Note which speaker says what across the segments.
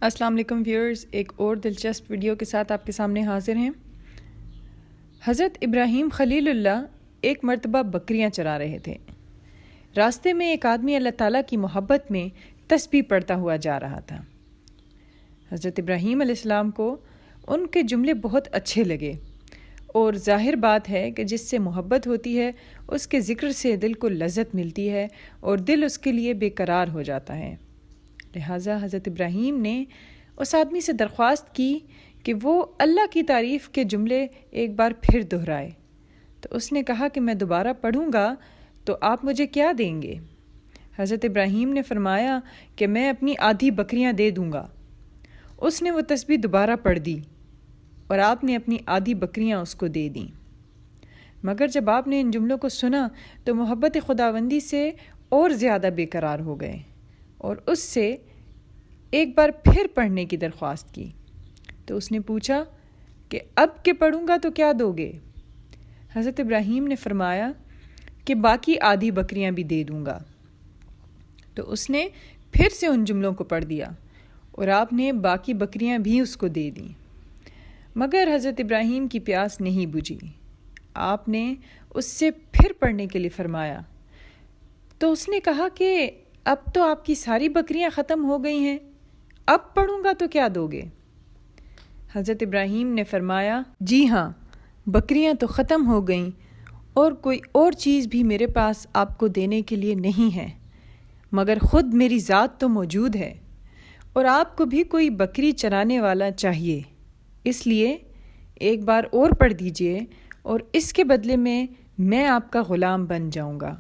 Speaker 1: السلام علیکم ویورز، ایک اور دلچسپ ویڈیو کے ساتھ آپ کے سامنے حاضر ہیں۔ حضرت ابراہیم خلیل اللہ ایک مرتبہ بکریاں چرا رہے تھے۔ راستے میں ایک آدمی اللہ تعالیٰ کی محبت میں تسبیح پڑھتا ہوا جا رہا تھا۔ حضرت ابراہیم علیہ السلام کو ان کے جملے بہت اچھے لگے، اور ظاہر بات ہے کہ جس سے محبت ہوتی ہے اس کے ذکر سے دل کو لذت ملتی ہے اور دل اس کے لیے بے قرار ہو جاتا ہے۔ لہٰذا حضرت ابراہیم نے اس آدمی سے درخواست کی کہ وہ اللہ کی تعریف کے جملے ایک بار پھر دہرائے۔ تو اس نے کہا کہ میں دوبارہ پڑھوں گا تو آپ مجھے کیا دیں گے؟ حضرت ابراہیم نے فرمایا کہ میں اپنی آدھی بکریاں دے دوں گا۔ اس نے وہ تسبیح دوبارہ پڑھ دی اور آپ نے اپنی آدھی بکریاں اس کو دے دیں۔ مگر جب آپ نے ان جملوں کو سنا تو محبت خداوندی سے اور زیادہ بے قرار ہو گئے اور اس سے ایک بار پھر پڑھنے کی درخواست کی۔ تو اس نے پوچھا کہ اب کہ پڑھوں گا تو کیا دو گے؟ حضرت ابراہیم نے فرمایا کہ باقی آدھی بکریاں بھی دے دوں گا۔ تو اس نے پھر سے ان جملوں کو پڑھ دیا اور آپ نے باقی بکریاں بھی اس کو دے دیں۔ مگر حضرت ابراہیم کی پیاس نہیں بجھی۔ آپ نے اس سے پھر پڑھنے کے لیے فرمایا تو اس نے کہا کہ اب تو آپ کی ساری بکریاں ختم ہو گئی ہیں، اب پڑھوں گا تو کیا دو گے؟ حضرت ابراہیم نے فرمایا جی ہاں، بکریاں تو ختم ہو گئیں اور کوئی اور چیز بھی میرے پاس آپ کو دینے کے لیے نہیں ہے، مگر خود میری ذات تو موجود ہے، اور آپ کو بھی کوئی بکری چرانے والا چاہیے، اس لیے ایک بار اور پڑھ دیجئے اور اس کے بدلے میں آپ کا غلام بن جاؤں گا۔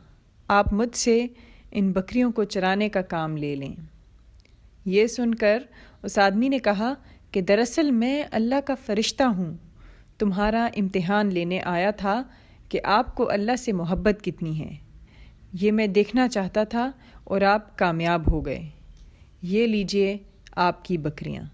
Speaker 1: آپ مجھ سے ان بکریوں کو چرانے کا کام لے لیں۔ یہ سن کر اس آدمی نے کہا کہ دراصل میں اللہ کا فرشتہ ہوں، تمہارا امتحان لینے آیا تھا کہ آپ کو اللہ سے محبت کتنی ہے، یہ میں دیکھنا چاہتا تھا اور آپ کامیاب ہو گئے۔ یہ لیجئے آپ کی بکریاں۔